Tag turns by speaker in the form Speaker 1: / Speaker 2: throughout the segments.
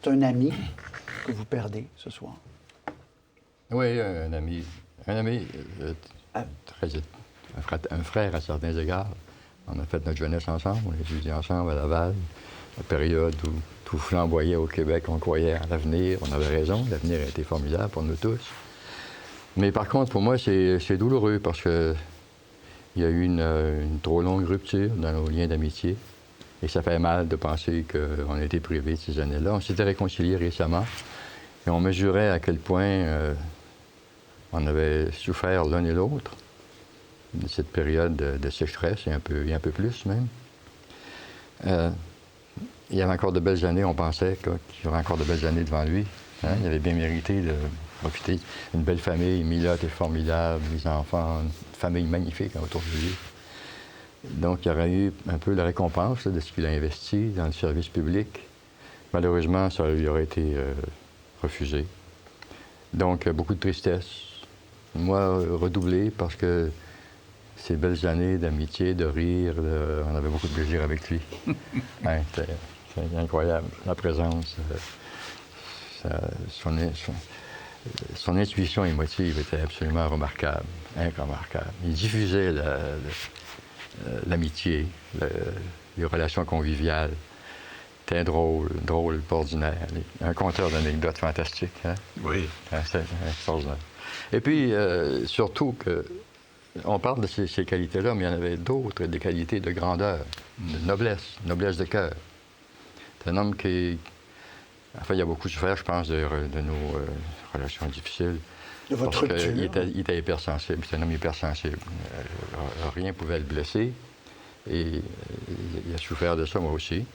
Speaker 1: C'est un ami que vous perdez ce soir.
Speaker 2: Oui, un ami. Un frère à certains égards. On a fait notre jeunesse ensemble, on a étudié ensemble à Laval. La période où tout flamboyait au Québec, on croyait à l'avenir. On avait raison, l'avenir a été formidable pour nous tous. Mais par contre, pour moi, c'est douloureux parce que il y a eu une trop longue rupture dans nos liens d'amitié. Et ça fait mal de penser qu'on a été privés de ces années-là. On s'était réconciliés récemment et on mesurait à quel point on avait souffert l'un et l'autre de cette période de sécheresse, et un peu plus même. Il y avait encore de belles années, on pensait qu'il y aurait encore de belles années devant lui. Hein? Il avait bien mérité de profiter d'une belle famille. Mila était formidable, les enfants, une famille magnifique autour de lui. Donc, il y aurait eu un peu la récompense là, de ce qu'il a investi dans le service public. Malheureusement, ça lui aurait été refusé. Donc, beaucoup de tristesse. Moi, redoublé parce que ces belles années d'amitié, de rire, on avait beaucoup de plaisir avec lui. Hein, c'est incroyable. La présence, son intuition émotive était absolument remarquable, remarquable. Il diffusait l'amitié, les relations conviviales. C'était drôle, pas ordinaire. Un conteur d'anecdotes fantastiques. Hein?
Speaker 3: Oui.
Speaker 2: C'est extraordinaire. Et puis, surtout que on parle de ces qualités-là, mais il y en avait d'autres, des qualités de grandeur, de noblesse de cœur. C'est un homme qui... Enfin, il a beaucoup souffert, je pense, de nos relations difficiles.
Speaker 1: De votre rupture.
Speaker 2: Il était hypersensible. C'est un homme hypersensible. Rien ne pouvait le blesser. Et il a souffert de ça, moi aussi.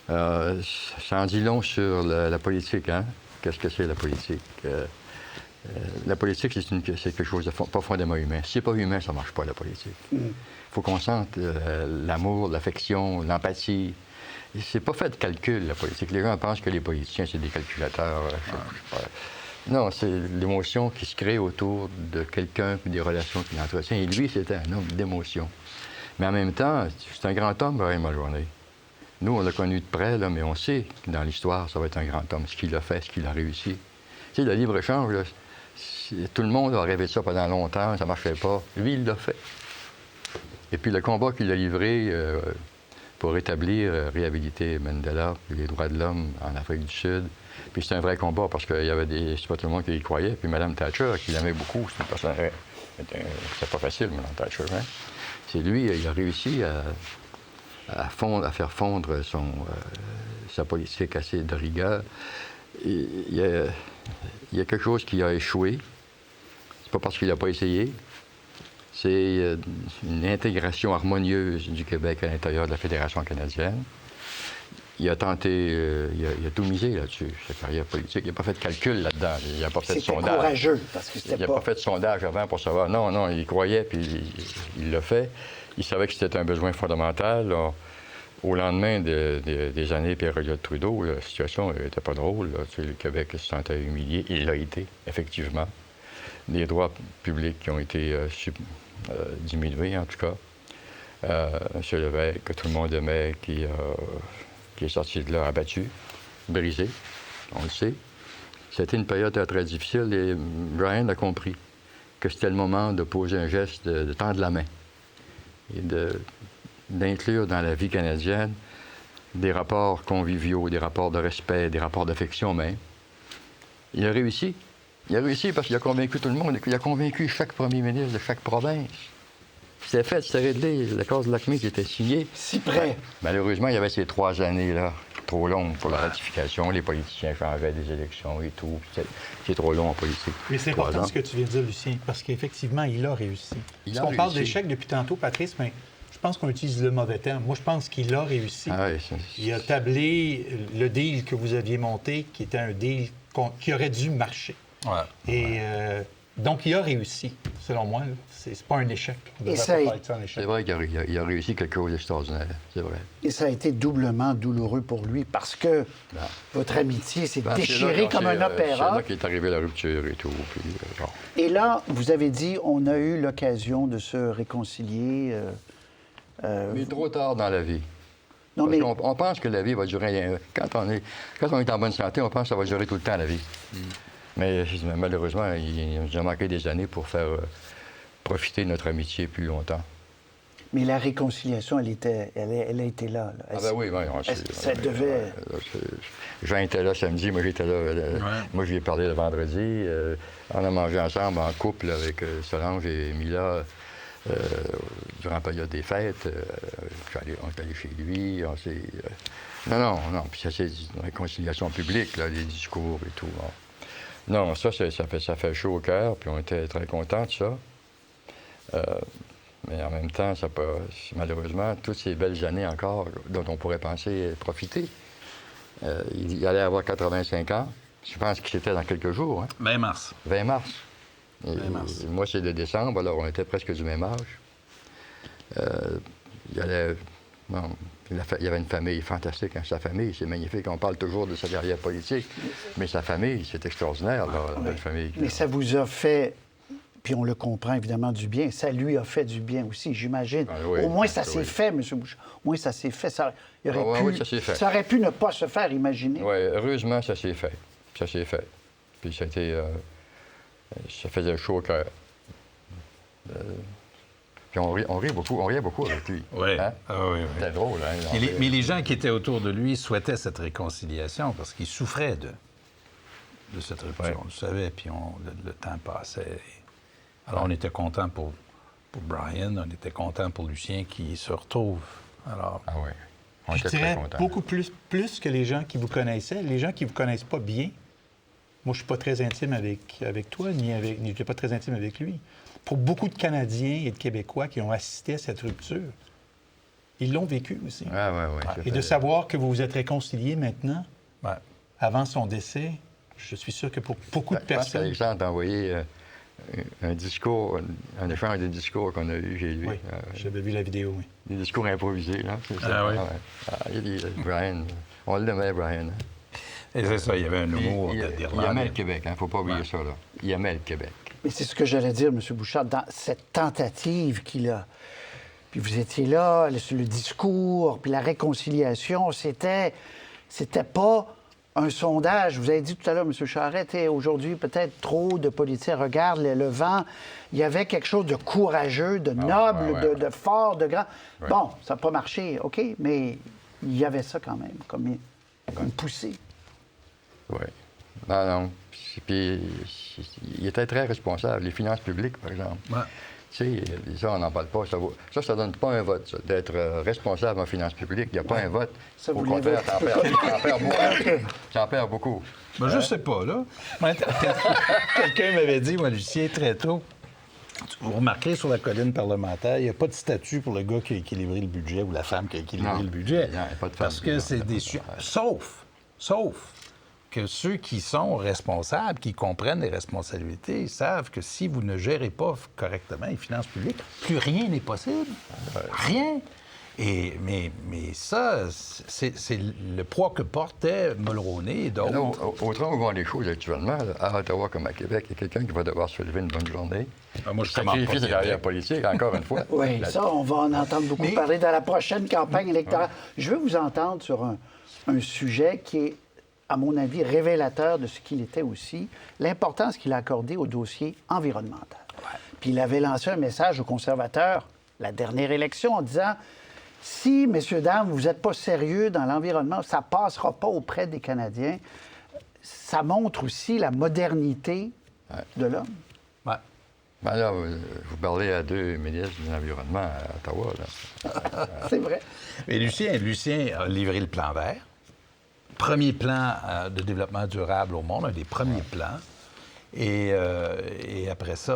Speaker 2: Ça en dit long sur la politique, hein? Qu'est-ce que c'est, la politique? La politique, c'est quelque chose de pas profondément humain. Si c'est pas humain, ça marche pas, la politique. Il faut qu'on sente l'amour, l'affection, l'empathie. C'est pas fait de calcul, la politique. Les gens pensent que les politiciens, c'est des calculateurs. Non, c'est l'émotion qui se crée autour de quelqu'un puis des relations qu'il entretient. Et lui, c'était un homme d'émotion. Mais en même temps, c'est un grand homme, Brian Mulroney. Nous, on l'a connu de près, là, mais on sait que dans l'histoire, ça va être un grand homme. Ce qu'il a fait, ce qu'il a réussi. Tu sais, le libre-échange, là, tout le monde a rêvé de ça pendant longtemps, ça ne marchait pas. Lui, il l'a fait. Et puis le combat qu'il a livré pour réhabiliter Mandela, les droits de l'homme en Afrique du Sud. Puis c'est un vrai combat parce qu'il y avait c'est pas tout le monde qui y croyait. Puis Mme Thatcher, qui l'aimait beaucoup, c'est une personne... C'est pas facile, Mme Thatcher, hein? C'est lui, il a réussi à faire fondre sa politique assez de rigueur. Il y a quelque chose qui a échoué. C'est pas parce qu'il n'a pas essayé. C'est une intégration harmonieuse du Québec à l'intérieur de la Fédération canadienne. Il a tenté, il a tout misé là-dessus, sa carrière politique. Il n'a pas fait de calcul là-dedans. Il n'a pas fait de sondage.
Speaker 1: C'était courageux, parce que c'était
Speaker 2: Il n'a pas fait de sondage avant pour savoir. Non, il croyait, puis il l'a fait. Il savait que c'était un besoin fondamental. Au lendemain des années Pierre-Elliott Trudeau, la situation n'était pas drôle. Là. Tu sais, le Québec se sentait humilié. Il l'a été, effectivement. Des droits publics qui ont été diminués, en tout cas. M. Lévesque, que tout le monde aimait, qui est sorti de là abattu, brisé, on le sait. C'était une période très difficile et Brian a compris que c'était le moment de poser un geste, de tendre la main et d'inclure dans la vie canadienne des rapports conviviaux, des rapports de respect, des rapports d'affection même. Il a réussi. Il a réussi parce qu'il a convaincu tout le monde. Il a convaincu chaque premier ministre de chaque province. C'était fait, c'était réglé. L'accord de Lac-Mégantic était signé.
Speaker 1: Si près.
Speaker 2: Malheureusement, il y avait ces 3 années-là, trop longues pour la ratification. Les politiciens changeaient des élections et tout. C'est trop long en politique.
Speaker 4: Mais c'est important ce que tu viens de dire, Lucien, parce qu'effectivement, il a réussi. Parce qu'on parle d'échec depuis tantôt, Patrice, mais je pense qu'on utilise le mauvais terme. Moi, je pense qu'il a réussi.
Speaker 2: Ah oui,
Speaker 4: il a tablé le deal que vous aviez monté, qui était un deal qui aurait dû marcher.
Speaker 3: Ouais.
Speaker 4: Et donc, il a réussi, selon moi. C'est pas un échec.
Speaker 2: C'est vrai qu'il a réussi quelque chose d'extraordinaire, c'est vrai.
Speaker 1: Et ça a été doublement douloureux pour lui parce que votre amitié s'est déchirée comme un opéra.
Speaker 2: C'est là qu'est arrivée la rupture et tout. Puis, bon.
Speaker 1: Et là, vous avez dit, on a eu l'occasion de se réconcilier.
Speaker 2: Mais trop tard dans la vie.
Speaker 1: Non,
Speaker 2: Parce
Speaker 1: mais...
Speaker 2: qu'on pense que la vie va durer... Quand on est en bonne santé, on pense que ça va durer tout le temps, la vie. Mais malheureusement, il nous a manqué des années pour faire profiter de notre amitié plus longtemps.
Speaker 1: Mais la réconciliation, elle a été là.
Speaker 2: Ah ben oui,
Speaker 1: ça devait...
Speaker 2: Jean était là samedi, moi j'étais là. Moi, je lui ai parlé le vendredi. On a mangé ensemble en couple avec Solange et Mila durant la période des fêtes. On est allé chez lui. Non. Puis ça, c'est une réconciliation publique, là, les discours et tout. Bon. Non, ça fait chaud au cœur, puis on était très contents de ça. Mais en même temps, malheureusement, toutes ces belles années encore dont on pourrait penser profiter. Il allait avoir 85 ans. Je pense que c'était dans quelques jours. Hein?
Speaker 3: 20 mars.
Speaker 2: 20 mars.
Speaker 3: 20 mars.
Speaker 2: Moi, c'est de décembre, alors on était presque du même âge. Il y avait une famille fantastique. Hein? Sa famille, c'est magnifique. On parle toujours de sa carrière politique, mais sa famille, c'est extraordinaire, la belle famille.
Speaker 1: Mais ça vous a fait... Puis on le comprend évidemment du bien. Ça lui a fait du bien aussi, j'imagine.
Speaker 2: Ah oui,
Speaker 1: au moins, ça s'est fait, M. Bouchard. Au moins, ça s'est fait. Ça aurait pu ne pas se faire, imaginez.
Speaker 2: Oui, heureusement, ça s'est fait. Ça s'est fait. Puis ça faisait chaud au cœur. Puis on riait beaucoup avec lui.
Speaker 3: Oui.
Speaker 2: Hein?
Speaker 3: Ah, oui.
Speaker 2: C'était drôle, hein?
Speaker 3: Mais les gens qui étaient autour de lui souhaitaient cette réconciliation parce qu'ils souffraient de cette rupture.
Speaker 2: Ouais.
Speaker 3: On le savait, puis le temps passait. Alors, on était content pour Brian, on était content pour Lucien qui se retrouve. Alors,
Speaker 2: Ah oui. On
Speaker 4: Je
Speaker 2: était très
Speaker 4: dirais
Speaker 2: contents.
Speaker 4: beaucoup plus que les gens qui vous connaissaient. Les gens qui ne vous connaissent pas bien, moi, je ne suis pas très intime avec toi, ni je n'étais pas très intime avec lui. Pour beaucoup de Canadiens et de Québécois qui ont assisté à cette rupture, ils l'ont vécu aussi.
Speaker 2: Ah oui.
Speaker 4: Et de savoir que vous vous êtes réconciliés maintenant,
Speaker 3: ouais.
Speaker 4: avant son décès, je suis sûr que pour beaucoup de personnes...
Speaker 2: Alexandre t'a envoyé un discours, un échange de discours qu'on a eu, j'ai lu.
Speaker 4: Oui, j'avais vu la vidéo, oui.
Speaker 2: Des discours improvisés, là. C'est ça.
Speaker 3: Ah oui?
Speaker 2: Il dit, Brian, on l'aimait, Brian.
Speaker 3: Et c'est ça, il y avait un humour
Speaker 2: Il
Speaker 3: d'Irlandais.
Speaker 2: aimait le Québec, il ne faut pas oublier ça, là. Il aimait le Québec.
Speaker 1: Mais c'est ce que j'allais dire, M. Bouchard, dans cette tentative qu'il a. Puis vous étiez là, le discours, puis la réconciliation, c'était pas un sondage. Vous avez dit tout à l'heure, M. Charest, aujourd'hui, peut-être trop de politiciens regardent le vent. Il y avait quelque chose de courageux, de noble, de fort, de grand.
Speaker 2: Ouais.
Speaker 1: Bon, ça n'a pas marché, OK, mais il y avait ça quand même, comme une poussée.
Speaker 2: Oui. Non. Puis, il était très responsable. Les finances publiques, par exemple.
Speaker 3: Ouais.
Speaker 2: Tu sais, ça, on n'en parle pas. Ça donne pas un vote, ça, d'être responsable en finances publiques. Il n'y a pas un vote.
Speaker 1: Ça,
Speaker 2: Au
Speaker 1: vous
Speaker 2: contraire,
Speaker 1: l'avez.
Speaker 2: t'en perds beaucoup.
Speaker 3: Ben, je sais pas, là. Quelqu'un m'avait dit, moi, Lucien, très tôt, vous remarquerez sur la colline parlementaire, il n'y a pas de statut pour le gars qui a équilibré le budget ou la femme qui a équilibré le budget.
Speaker 2: Il y a pas de femme
Speaker 3: Parce que c'est des... Sauf que ceux qui sont responsables, qui comprennent les responsabilités, ils savent que si vous ne gérez pas correctement les finances publiques, plus rien n'est possible. Rien. Mais ça, c'est le poids que portait Mulroney et d'autres.
Speaker 2: Là, autrement où vont les choses actuellement, là, à Ottawa comme à Québec, il y a quelqu'un qui va devoir se lever une bonne journée.
Speaker 3: Moi, je commande
Speaker 2: Sacrifier sa
Speaker 3: pas
Speaker 2: carrière politique, encore une fois.
Speaker 1: Oui, ça, on va en entendre beaucoup parler dans la prochaine campagne électorale. Je veux vous entendre sur un sujet qui est, à mon avis, révélateur de ce qu'il était aussi, l'importance qu'il a accordée au dossier environnemental. Ouais. Puis il avait lancé un message aux conservateurs, la dernière élection, en disant « Si, messieurs, dames, vous n'êtes pas sérieux dans l'environnement, ça ne passera pas auprès des Canadiens. » Ça montre aussi la modernité de l'homme.
Speaker 3: Ouais.
Speaker 2: Ben là, vous parlez à deux ministres de l'Environnement à Ottawa, là.
Speaker 1: C'est vrai.
Speaker 3: Mais Lucien a livré le plan vert. Premier plan de développement durable au monde, un des premiers plans. Et après ça,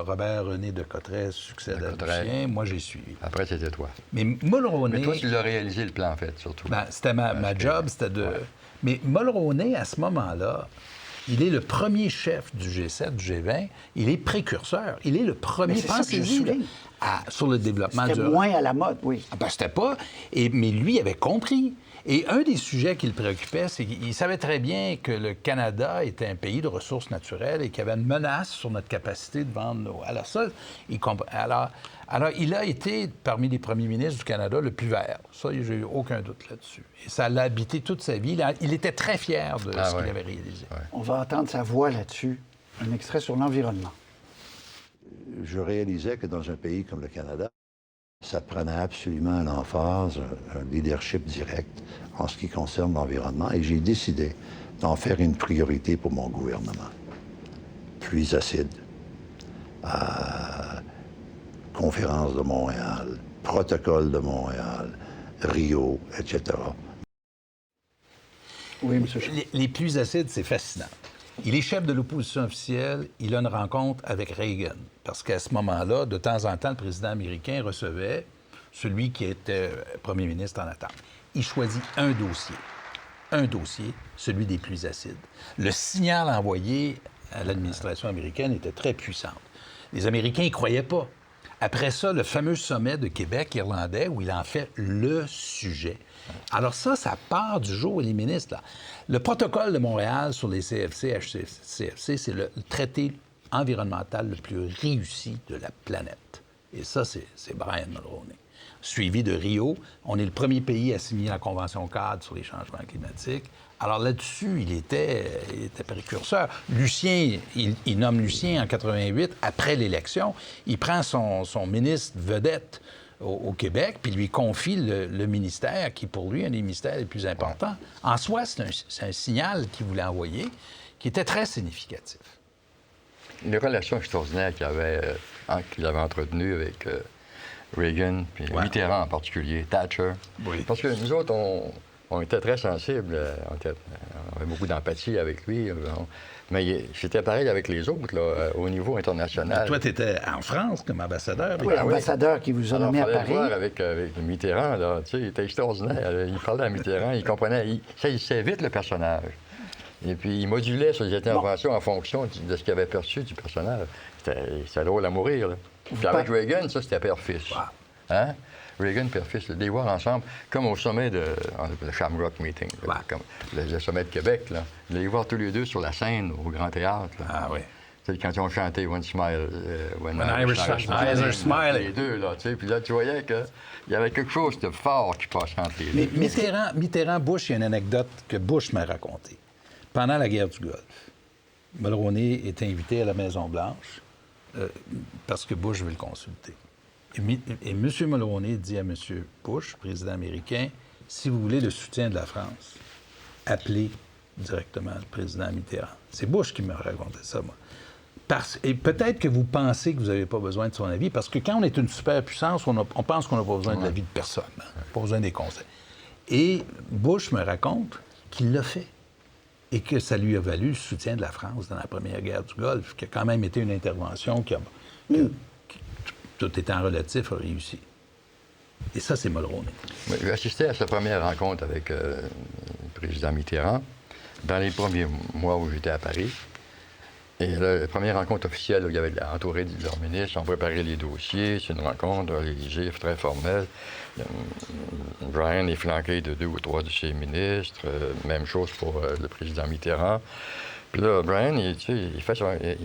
Speaker 3: Robert-René de Cotteret succède à Lucien. Moi, j'ai suivi.
Speaker 2: Après, c'était toi.
Speaker 3: Mais Mulroney...
Speaker 2: Mais toi, tu l'as réalisé, le plan, en fait, surtout.
Speaker 3: Ben, c'était ma job, c'était de... Ouais. Mais Mulroney, à ce moment-là, il est le premier chef du G7, du G20. Il est précurseur. Il est le premier, pensez-y, sur le développement durable.
Speaker 1: C'était moins à la mode, oui.
Speaker 3: Ben, c'était pas... Mais lui, il avait compris. Et un des sujets qui le préoccupait, c'est qu'il savait très bien que le Canada était un pays de ressources naturelles et qu'il y avait une menace sur notre capacité de vendre nos... Alors ça, alors il a été, parmi les premiers ministres du Canada, le plus vert. Ça, j'ai eu aucun doute là-dessus. Et ça l'a habité toute sa vie. Il était très fier de ce qu'il avait réalisé.
Speaker 2: Ouais.
Speaker 1: On va entendre sa voix là-dessus. Un extrait sur l'environnement.
Speaker 5: Je réalisais que dans un pays comme le Canada, ça prenait absolument à l'emphase un leadership direct en ce qui concerne l'environnement et j'ai décidé d'en faire une priorité pour mon gouvernement. Pluies acides, conférence de Montréal, protocole de Montréal, Rio, etc.
Speaker 1: Oui, M. Charles.
Speaker 3: Les pluies acides, c'est fascinant. Il est chef de l'opposition officielle. Il a une rencontre avec Reagan. Parce qu'à ce moment-là, de temps en temps, le président américain recevait celui qui était premier ministre en attente. Il choisit un dossier, celui des pluies acides. Le signal envoyé à l'administration américaine était très puissant. Les Américains n'y croyaient pas. Après ça, le fameux sommet de Québec irlandais où il en fait le sujet. Alors ça part du jour où les ministres... Là. Le protocole de Montréal sur les CFC, HCFC, c'est le traité environnemental le plus réussi de la planète. Et ça, c'est Brian Mulroney. Suivi de Rio, on est le premier pays à signer la Convention cadre sur les changements climatiques. Alors là-dessus, il était précurseur. Lucien, il nomme Lucien en 88, après l'élection. Il prend son ministre vedette au Québec, puis lui confie le ministère, qui pour lui est un des ministères les plus importants. En soi, c'est un signal qu'il voulait envoyer, qui était très significatif.
Speaker 2: Les relations extraordinaires qu'il avait entretenues avec Reagan, puis Mitterrand en particulier, Thatcher.
Speaker 3: Oui.
Speaker 2: Parce que nous autres, on était très sensibles, on avait beaucoup d'empathie avec lui. Mais c'était pareil avec les autres, là, au niveau international.
Speaker 3: Mais toi, tu étais en France comme ambassadeur.
Speaker 1: Oui, l'ambassadeur qui vous a nommé à Paris.
Speaker 2: Voir avec Mitterrand, là, tu sais, il était extraordinaire. Il parlait à Mitterrand, il comprenait, il saisissait vite le personnage. Et puis, il modulait ses interventions en fonction de ce qu'il avait perçu du personnage. C'était drôle à mourir, là. Puis avec Reagan, ça, c'était père-fils.
Speaker 3: Wow.
Speaker 2: Hein? Reagan, père-fils, de les voir ensemble, comme au sommet de le Shamrock Meeting, là, comme le sommet de Québec, là. De les voir tous les deux sur la scène, au Grand Théâtre. Là.
Speaker 3: Ah oui.
Speaker 2: Tu sais, quand ils ont chanté One Smile,
Speaker 3: When Irish Eyes Are Smiling.
Speaker 2: Les deux, là, tu sais. Puis là, tu voyais qu'il y avait quelque chose de fort qui passait entre les deux.
Speaker 3: Mitterrand, Bush, il y a une anecdote que Bush m'a racontée. Pendant la guerre du Golfe, Mulroney était invité à la Maison-Blanche parce que Bush veut le consulter. Et M. Mulroney dit à M. Bush, président américain, si vous voulez le soutien de la France, appelez directement le président Mitterrand. C'est Bush qui m'a raconté ça, moi. Et peut-être que vous pensez que vous n'avez pas besoin de son avis, parce que quand on est une superpuissance, on pense qu'on n'a pas besoin de l'avis de personne, hein, pas besoin des conseils. Et Bush me raconte qu'il l'a fait et que ça lui a valu le soutien de la France dans la première guerre du Golfe, qui a quand même été une intervention qui tout étant relatif, a réussi. Et ça, c'est Mulroney.
Speaker 2: J'ai assisté à sa première rencontre avec le président Mitterrand dans les premiers mois où j'étais à Paris. Et la première rencontre officielle, où il y avait entouré de leurs ministres, on préparait les dossiers, c'est une rencontre à l'Élysée très formelle. Brian est flanqué de 2 ou 3 de ses ministres, même chose pour le président Mitterrand. Puis là, Brian, il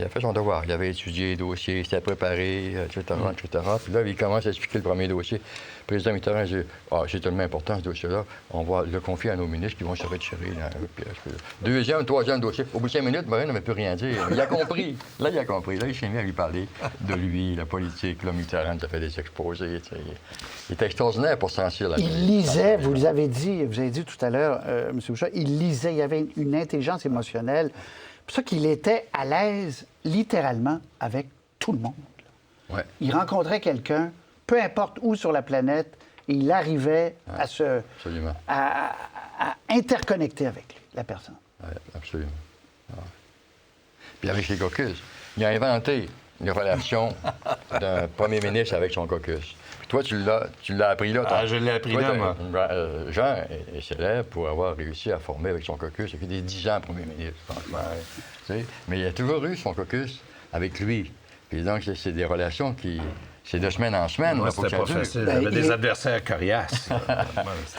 Speaker 2: a fait son devoir. Il avait étudié les dossiers, il s'était préparé, etc., etc. Puis là, il commence à expliquer le premier dossier. Le président Mitterrand dit « c'est tellement important, ce dossier-là, on va le confier à nos ministres qui vont se retirer. » Deuxième, troisième dossier. Au bout de 5 minutes, Brian n'avait plus rien à dire. Il a compris. Là, il a compris. Là, il s'est mis à lui parler de lui, la politique. Là, Mitterrand a fait des exposés. Il était extraordinaire pour sentir la
Speaker 1: Il lisait, vous avez dit tout à l'heure, M. Bouchard, il lisait, il y avait une intelligence émotionnelle. C'est pour ça qu'il était à l'aise, littéralement, avec tout le monde.
Speaker 2: Ouais.
Speaker 1: Il rencontrait quelqu'un, peu importe où sur la planète, et il arrivait à interconnecter avec lui, la personne.
Speaker 2: Oui, absolument. Ouais. Puis avec les caucus, il a inventé les relations d'un premier ministre avec son caucus. Puis toi, tu l'as appris là.
Speaker 3: Je l'ai appris là, moi.
Speaker 2: Jean est célèbre pour avoir réussi à former avec son caucus. Il a fait des 10 ans premier ministre, franchement. Tu sais? Mais il a toujours eu son caucus avec lui. Puis donc, c'est des relations qui C'est de semaine en semaine.
Speaker 3: Moi,
Speaker 2: là, faut
Speaker 3: c'était
Speaker 2: que
Speaker 3: pas
Speaker 2: ça dure.
Speaker 3: facile.
Speaker 1: Ben,
Speaker 3: J'avais des adversaires coriaces.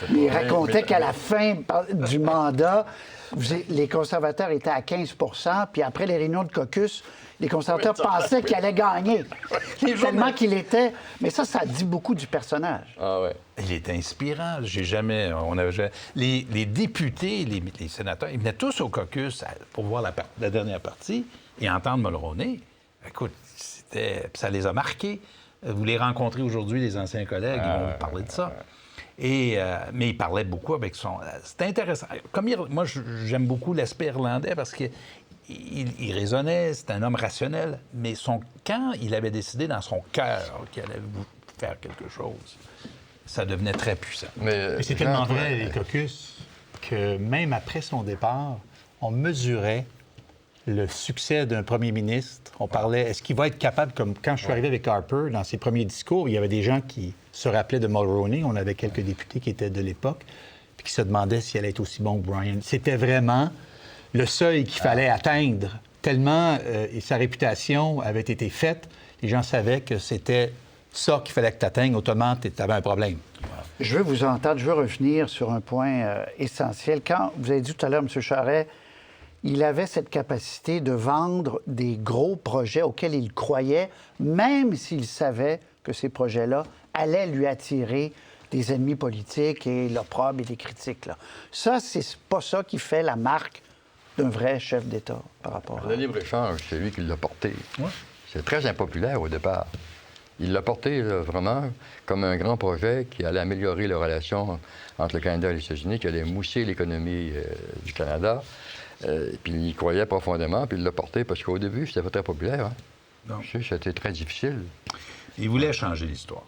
Speaker 1: Il racontait qu'à la fin du mandat, les conservateurs étaient à 15 puis après les réunions de caucus, les conservateurs pensaient qu'il allait gagner. Tellement qu'il était... Mais ça dit beaucoup du personnage.
Speaker 2: Ah ouais.
Speaker 3: Il était inspirant. Les députés, les sénateurs, ils venaient tous au caucus pour voir la dernière partie et entendre Mulroney. Écoute, ça les a marqués. Vous les rencontrez aujourd'hui, les anciens collègues, ils vont vous parler de ça. Mais il parlait beaucoup avec son... C'était intéressant. Moi, j'aime beaucoup l'aspect irlandais parce qu'il raisonnait, c'était un homme rationnel. Mais quand il avait décidé dans son cœur qu'il allait faire quelque chose, ça devenait très puissant.
Speaker 4: Mais c'est tellement vrai, les caucus, que même après son départ, on mesurait le succès d'un premier ministre. On parlait, est-ce qu'il va être capable, comme quand je suis arrivé avec Harper, dans ses premiers discours, il y avait des gens qui se rappelaient de Mulroney. On avait quelques députés qui étaient de l'époque, puis qui se demandaient s'il allait être aussi bon que Brian. C'était vraiment le seuil qu'il fallait atteindre, tellement sa réputation avait été faite. Les gens savaient que c'était ça qu'il fallait que tu atteignes. Autrement, tu avais un problème.
Speaker 1: Je veux vous entendre, je veux revenir sur un point essentiel. Quand vous avez dit tout à l'heure, M. Charest, il avait cette capacité de vendre des gros projets auxquels il croyait, même s'il savait que ces projets-là allaient lui attirer des ennemis politiques et l'opprobre et des critiques. Là. Ça, c'est pas ça qui fait la marque d'un vrai chef d'État par rapport à...
Speaker 2: Le libre-échange, c'est lui qui l'a porté.
Speaker 3: Ouais.
Speaker 2: C'est très impopulaire au départ. Il l'a porté là, vraiment comme un grand projet qui allait améliorer les relations entre le Canada et les États-Unis, qui allait mousser l'économie du Canada. Puis il y croyait profondément, puis il l'a porté parce qu'au début, c'était pas très populaire. Hein?
Speaker 3: Non.
Speaker 2: C'était très difficile.
Speaker 3: Il voulait changer l'histoire.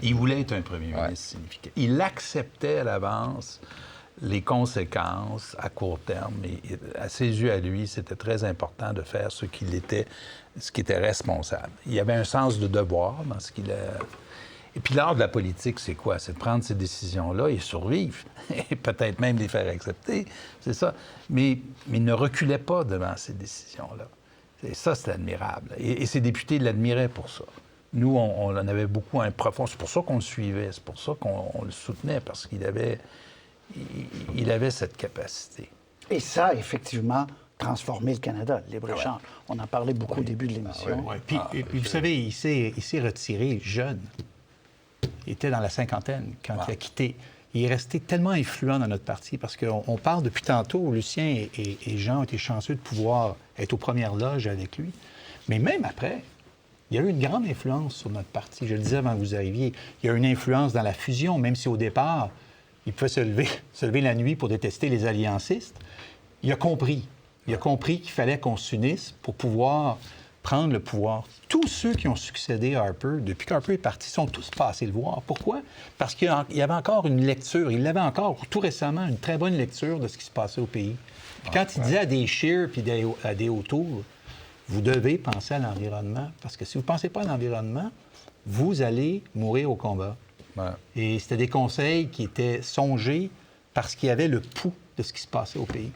Speaker 3: Il voulait être un premier ministre significatif. Il acceptait à l'avance les conséquences à court terme. Et à ses yeux, à lui, c'était très important de faire ce qui était responsable. Il y avait un sens de devoir dans ce qu'il a... Et puis l'art de la politique, c'est quoi? C'est de prendre ces décisions-là et survivre. Et peut-être même les faire accepter. C'est ça. Mais il ne reculait pas devant ces décisions-là. Et ça, c'est admirable. Et ses députés l'admiraient pour ça. Nous, on en avait beaucoup un profond... C'est pour ça qu'on le suivait. C'est pour ça qu'on le soutenait, parce qu'il avait cette capacité.
Speaker 1: Et ça, effectivement, transformé le Canada, le libre-échange. On en parlait beaucoup au début de l'émission.
Speaker 4: Puis vous savez, il s'est retiré jeune. Il était dans la cinquantaine quand il a quitté. Il est resté tellement influent dans notre parti parce qu'on parle depuis tantôt, Lucien et Jean ont été chanceux de pouvoir être aux premières loges avec lui. Mais même après, il y a eu une grande influence sur notre parti. Je le disais avant que vous arriviez. Il y a eu une influence dans la fusion, même si au départ, il pouvait se lever la nuit pour détester les alliancistes. Il a compris. Il a compris qu'il fallait qu'on s'unisse pour pouvoir prendre le pouvoir. Tous ceux qui ont succédé à Harper, depuis qu'Harper est parti, sont tous passés le voir. Pourquoi? Parce qu'il y avait encore une lecture. Il avait encore, tout récemment, une très bonne lecture de ce qui se passait au pays. Puis quand il disait à des Scheer puis à des O'Toole, vous devez penser à l'environnement, parce que si vous ne pensez pas à l'environnement, vous allez mourir au combat.
Speaker 3: Ouais.
Speaker 4: Et c'était des conseils qui étaient songés parce qu'il y avait le pouls de ce qui se passait au pays.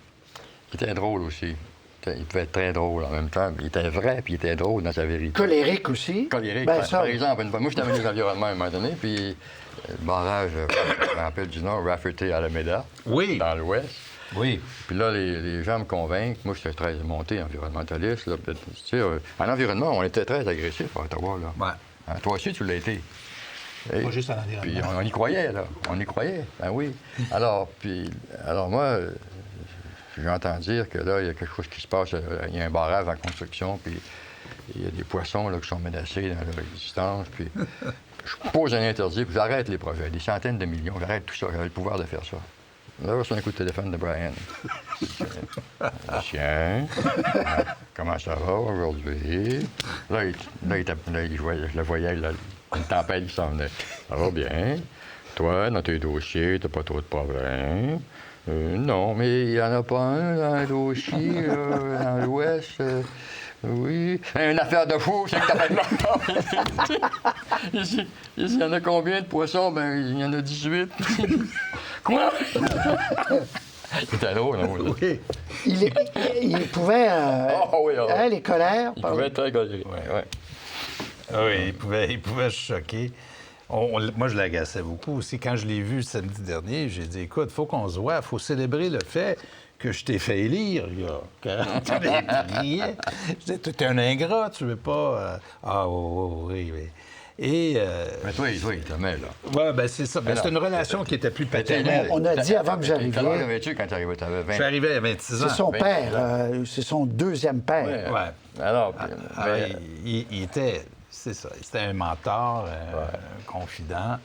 Speaker 2: Il était drôle aussi. Il pouvait être très drôle en même temps. Il était vrai, puis il était drôle dans sa vérité.
Speaker 1: Colérique aussi.
Speaker 2: Colérique,
Speaker 1: Ben,
Speaker 2: par exemple. Moi, j'étais venu aux environnements à un moment donné, puis le barrage, je me rappelle du nom, Rafferty-Alameda,
Speaker 3: Oui.
Speaker 2: dans l'Ouest.
Speaker 3: Oui.
Speaker 2: Puis là, les gens me convainquent. Moi, j'étais très monté environnementaliste. Là, tu sais, en environnement, on était très agressifs à Ottawa. Là.
Speaker 3: Ouais.
Speaker 2: Hein, toi aussi, tu l'as été. Et,
Speaker 4: Pas juste à l'environnement.
Speaker 2: puis on y croyait, là. On y croyait. Ben oui. Alors moi, j'entends dire que là, il y a quelque chose qui se passe. Il y a un barrage en construction, puis il y a des poissons là, qui sont menacés dans leur existence. Puis je pose un interdit, puis j'arrête les projets. Des centaines de millions. J'arrête tout ça. J'avais le pouvoir de faire ça. Là, c'est un coup de téléphone de Brian. Tiens, comment ça va aujourd'hui? Là, je le voyais, là, une tempête qui s'en venait. Ça va bien. Toi, dans tes dossiers, t'as pas trop de problèmes. Non, mais il n'y en a pas un dans le dossier, dans l'Ouest. Oui. Une affaire de fou, c'est que t'as fait longtemps. Ici, il y en a combien de poissons? Ben, il y en a 18. Quoi? C'était drôle, hein, oui.
Speaker 1: Il pouvait...
Speaker 2: oui.
Speaker 1: les colères...
Speaker 2: Il pouvait être très colérique. Oui.
Speaker 3: Ah oui, il pouvait se choquer. Moi, je l'agaçais beaucoup aussi. Quand je l'ai vu samedi dernier, j'ai dit, écoute, il faut qu'on se voit, il faut célébrer le fait que je t'ai fait élire, il y a 40 ans. Je disais, tu es un ingrat, tu veux pas... oui. Et...
Speaker 2: Mais toi, il t'aimait, là.
Speaker 3: Oui, bien, c'est ça. Ben, c'est une relation qui était plus paternelle.
Speaker 1: On a dit avant que vous arriviez...
Speaker 2: Quel âge avais-tu quand tu arrivais? Tu avais 20
Speaker 3: Je suis arrivé à 26 ans.
Speaker 1: C'est son père, c'est son deuxième père.
Speaker 3: Ouais.
Speaker 2: Alors,
Speaker 3: Il était... C'est ça. C'était un mentor, un confident.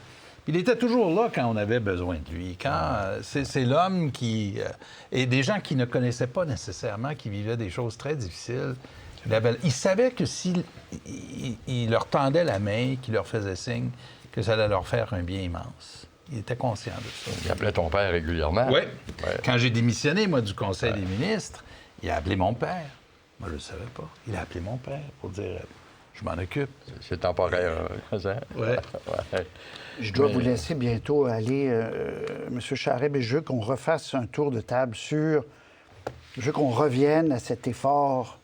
Speaker 3: Il était toujours là quand on avait besoin de lui. C'est l'homme qui... et des gens qui ne connaissaient pas nécessairement, qui vivaient des choses très difficiles. Il savait que s'il il leur tendait la main, qu'il leur faisait signe, que ça allait leur faire un bien immense. Il était conscient de ça.
Speaker 2: il appelait ton père régulièrement.
Speaker 3: Oui.
Speaker 2: Ouais.
Speaker 3: Quand j'ai démissionné, moi, du Conseil des ministres, il a appelé mon père. Moi, je ne le savais pas. Il a appelé mon père pour dire... Je m'en occupe.
Speaker 2: C'est temporaire, hein?
Speaker 3: Ouais.
Speaker 2: Ouais.
Speaker 1: Je dois vous laisser bientôt aller, M. Charest, mais je veux qu'on refasse un tour de table sur... Je veux qu'on revienne à cet effort,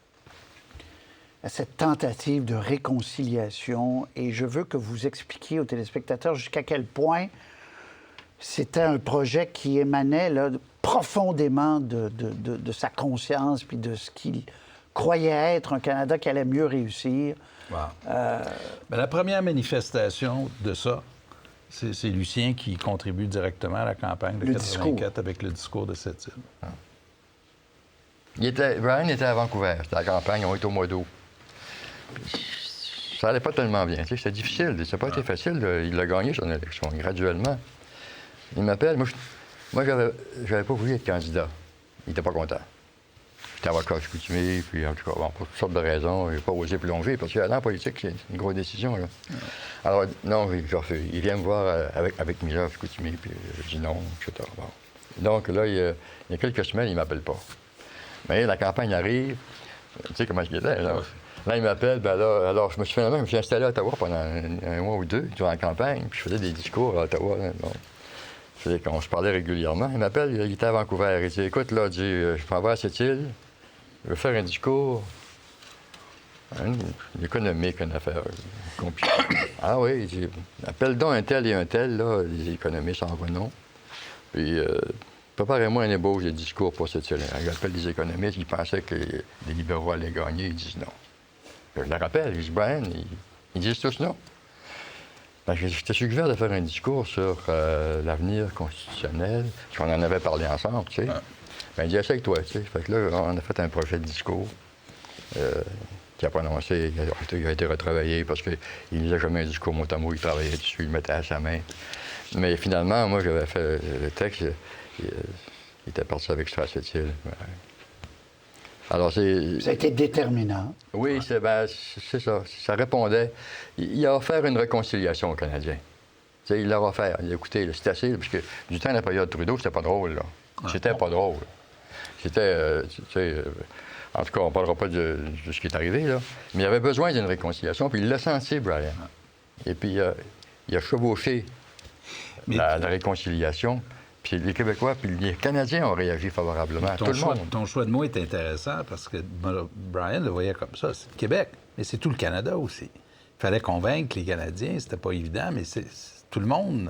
Speaker 1: à cette tentative de réconciliation, et je veux que vous expliquiez aux téléspectateurs jusqu'à quel point c'était un projet qui émanait là, profondément de sa conscience, puis de ce qu'il croyait être un Canada qui allait mieux réussir.
Speaker 3: Wow. Ben, la première manifestation de ça, c'est Lucien qui contribue directement à la campagne de 84 avec le discours de cette île.
Speaker 2: Brian était à Vancouver, c'était la campagne, on était au mois d'août. Ça allait pas tellement bien, c'était difficile, ça n'a pas été facile. Il a gagné son élection, graduellement. Il m'appelle, moi j'avais pas voulu être candidat. Il n'était pas content. J'étais avocat à Chicoutimi, puis en tout cas, bon, pour toutes sortes de raisons, je n'ai pas osé plonger, parce qu'aller en politique, c'est une grosse décision, là. Alors, non, je refuse. Il vient me voir avec Mila à Chicoutimi, puis je dis non, etc. Bon. Donc là, il y a quelques semaines, il ne m'appelle pas. Mais la campagne arrive, tu sais comment il était, là. Là, il m'appelle, ben là, alors je me suis installé à Ottawa pendant un mois ou deux, durant la campagne, puis je faisais des discours à Ottawa, là, bon. On se parlait régulièrement. Il m'appelle, il était à Vancouver. Il dit, écoute, là, je m'en vais à cette île, je veux faire un discours. L'économique, une affaire compliquée. Ah oui, il dit, appelle donc un tel et un tel, là, les économistes en renom. Puis, préparez-moi un ébauche de discours pour cette île. Il appelle des économistes, ils pensaient que les libéraux allaient gagner, ils disent non. Je le rappelle, ils disent, Brian, ils disent tous non. Ben, je t'ai suggéré de faire un discours sur l'avenir constitutionnel, parce qu'on en avait parlé ensemble, tu sais. Ben, il dit, essaye-toi, tu sais. Fait que là, on a fait un projet de discours qui a prononcé, il a été retravaillé parce qu'il ne lisait jamais un discours mot à mot, il travaillait dessus, il le mettait à sa main. Mais finalement, moi, j'avais fait le texte, il était parti avec Strathfield. Alors, ça
Speaker 1: a été déterminant.
Speaker 2: Oui, c'est ça. Ça répondait. Il a offert une réconciliation aux Canadiens. T'sais, il l'a offert. Il a écouté, c'est assez, parce que du temps de la période Trudeau, c'était pas drôle, là. C'était pas drôle. C'était, en tout cas, on ne parlera pas de ce qui est arrivé, là. Mais il avait besoin d'une réconciliation, puis il l'a senti, Brian. Et puis, il a chevauché la réconciliation. Puis les Québécois, puis les Canadiens ont réagi favorablement. Tout le monde.
Speaker 3: Ton choix de mots est intéressant parce que Brian le voyait comme ça. C'est le Québec, mais c'est tout le Canada aussi. Il fallait convaincre les Canadiens. C'était pas évident, mais c'est tout le monde.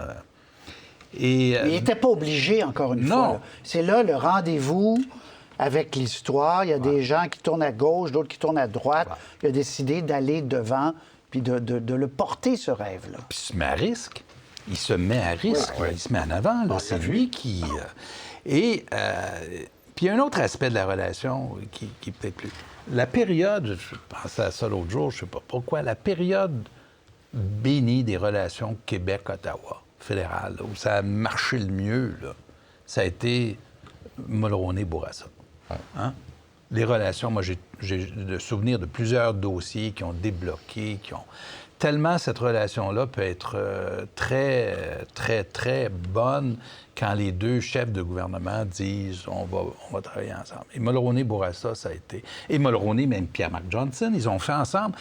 Speaker 3: Mais il
Speaker 1: n'était pas obligé, encore une fois. C'est là le rendez-vous avec l'histoire. Il y a des gens qui tournent à gauche, d'autres qui tournent à droite. Il a décidé d'aller devant puis de le porter, ce rêve-là.
Speaker 3: Puis il se met à risque. Il se met à risque. Il se met en avant. Là. C'est lui qui... puis il y a un autre aspect de la relation qui est peut-être plus... La période, je pensais à ça l'autre jour, je ne sais pas pourquoi, la période bénie des relations Québec-Ottawa fédérales, où ça a marché le mieux, là, ça a été Mulroney-Bourassa. Hein? Les relations, moi, j'ai le souvenir de plusieurs dossiers qui ont débloqué, Tellement cette relation-là peut être très, très, très bonne quand les deux chefs de gouvernement disent on va travailler ensemble. Et Mulroney-Bourassa, ça a été... Et Mulroney, même Pierre-Marc Johnson, ils ont fait ensemble.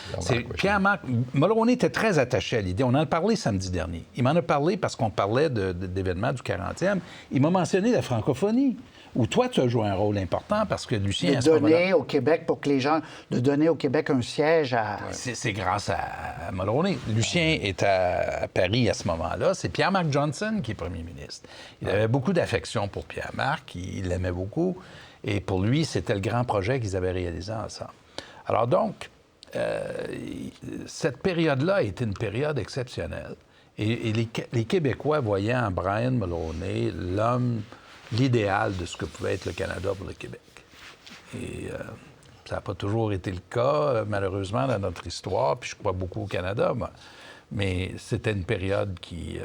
Speaker 3: Pierre-Marc... Mulroney était très attaché à l'idée. On en a parlé samedi dernier. Il m'en a parlé parce qu'on parlait d'événements du 40e. Il m'a mentionné la francophonie. où toi, tu as joué un rôle important parce que Lucien, à ce
Speaker 1: De
Speaker 3: moment-là...
Speaker 1: donner au Québec, pour que les gens... De donner au Québec un siège à...
Speaker 3: C'est grâce à Mulroney. Lucien est à Paris à ce moment-là. C'est Pierre-Marc Johnson qui est premier ministre. Il avait beaucoup d'affection pour Pierre-Marc. Il l'aimait beaucoup. Et pour lui, c'était le grand projet qu'ils avaient réalisé ensemble. Alors donc, cette période-là a été une période exceptionnelle. Et les Québécois voyaient en Brian Mulroney l'homme, l'idéal de ce que pouvait être le Canada pour le Québec. Et ça n'a pas toujours été le cas, malheureusement, dans notre histoire, puis je crois beaucoup au Canada, mais c'était une période qui,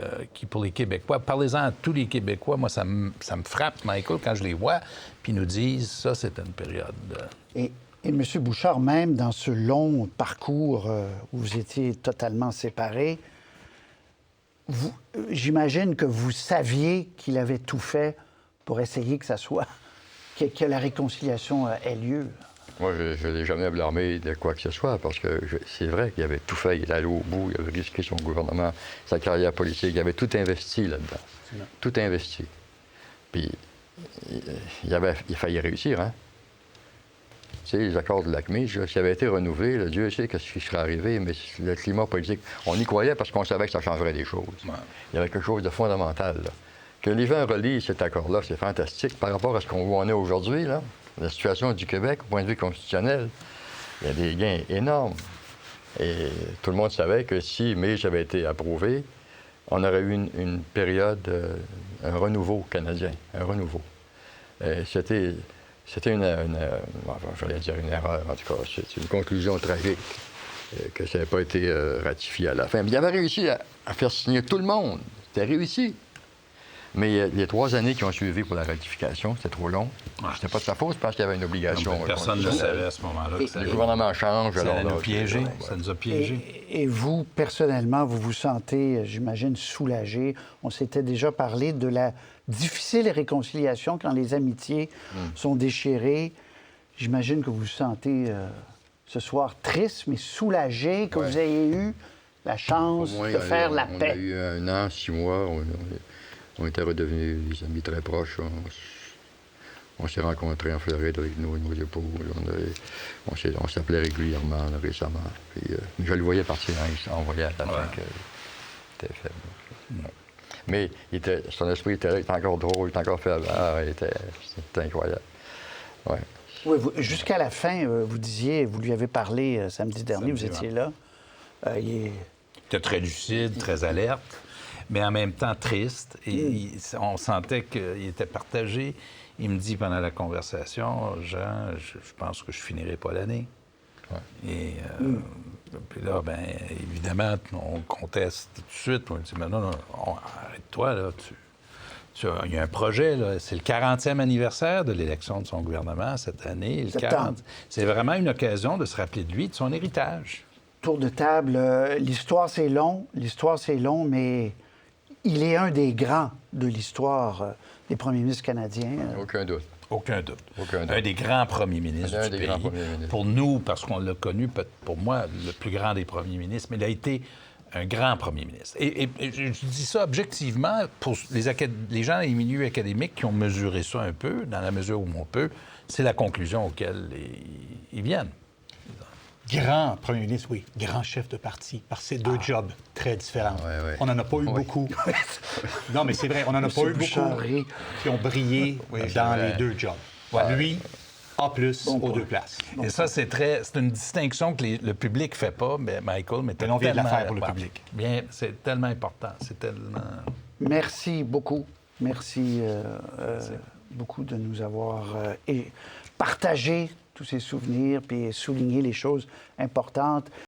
Speaker 3: pour les Québécois, parlez-en à tous les Québécois, moi, ça me frappe, Michael, quand je les vois, puis ils nous disent, ça, c'est une période...
Speaker 1: Et M. Bouchard, même dans ce long parcours où vous étiez totalement séparés, j'imagine que vous saviez qu'il avait tout fait pour essayer que ça soit... que la réconciliation ait lieu.
Speaker 2: Moi, je ne l'ai jamais blâmé de quoi que ce soit, parce que c'est vrai qu'il avait tout fait, il est allé au bout, il avait risqué son gouvernement, sa carrière politique, il avait tout investi là-dedans. Tout investi. Puis, il a failli réussir, hein? Tu sais, les accords de Lac-Mégantic, s'ils avaient été renouvelés, là, Dieu sait ce qui serait arrivé, mais le climat politique, on y croyait parce qu'on savait que ça changerait des choses. Ouais. Il y avait quelque chose de fondamental, là. Que les gens relisent cet accord-là, c'est fantastique par rapport à ce qu'on en est aujourd'hui, là. La situation du Québec, au point de vue constitutionnel, il y a des gains énormes. Et tout le monde savait que si Mig avait été approuvé, on aurait eu une période, un renouveau canadien, un renouveau. C'était j'allais dire une erreur, en tout cas, c'est une conclusion tragique que ça n'avait pas été ratifié à la fin. Mais il avait réussi à faire signer tout le monde. C'était réussi. Mais les 3 années qui ont suivi pour la ratification, c'était trop long. C'était pas de sa faute parce qu'il y avait une obligation.
Speaker 3: Personne ne le savait à ce moment-là.
Speaker 2: Le gouvernement change.
Speaker 3: Ça nous piégé. Ça nous a piégés.
Speaker 1: Et vous, personnellement, vous vous sentez, j'imagine, soulagé. On s'était déjà parlé de la difficile réconciliation quand les amitiés sont déchirées. J'imagine que vous vous sentez ce soir triste, mais soulagé que vous ayez eu la chance de faire la paix.
Speaker 2: On a eu 1 an, 6 mois. On était redevenus des amis très proches. On s'est rencontrés en Floride avec nos épouses. On s'appelait régulièrement récemment. Puis, je le voyais partir en voyage à la fin que c'était faible. Ouais. Mais son esprit était encore drôle, il était encore fait. C'était incroyable. Ouais.
Speaker 1: Oui, jusqu'à la fin, vous disiez, vous lui avez parlé samedi dernier, vous étiez là.
Speaker 3: Il était très lucide, très alerte, mais en même temps triste. Et on sentait qu'il était partagé. Il me dit pendant la conversation, Jean, je pense que je finirai pas l'année. Ouais. Et puis là, bien, évidemment, on conteste tout de suite. On dit, mais non, arrête-toi, là. Il y a un projet, là. C'est le 40e anniversaire de l'élection de son gouvernement cette année. C'est vraiment une occasion de se rappeler de lui, de son héritage.
Speaker 1: Tour de table, l'histoire, c'est long, mais il est un des grands de l'histoire des premiers ministres canadiens.
Speaker 2: Aucun doute.
Speaker 3: Aucun doute. Un des grands premiers ministres du pays. Pour nous, parce qu'on l'a connu, pour moi, le plus grand des premiers ministres, mais il a été un grand premier ministre. Et je dis ça objectivement pour les gens des milieux académiques qui ont mesuré ça un peu, dans la mesure où on peut, c'est la conclusion auquel ils viennent.
Speaker 4: Grand premier ministre, oui. Grand chef de parti, parce que c'est 2 jobs très différents.
Speaker 2: Ouais.
Speaker 4: On n'en a pas eu beaucoup. Non, mais c'est vrai, on n'en a pas eu beaucoup qui ont brillé dans les 2 jobs. Lui, A+, aux 2 places.
Speaker 3: Et ça, c'est une distinction que le public ne fait pas, mais Michael, mais
Speaker 4: on vient de la faire pour le public.
Speaker 3: Bien, c'est tellement important. C'est tellement...
Speaker 1: Merci beaucoup. Merci beaucoup de nous avoir partagé tous ces souvenirs puis souligné les choses importantes.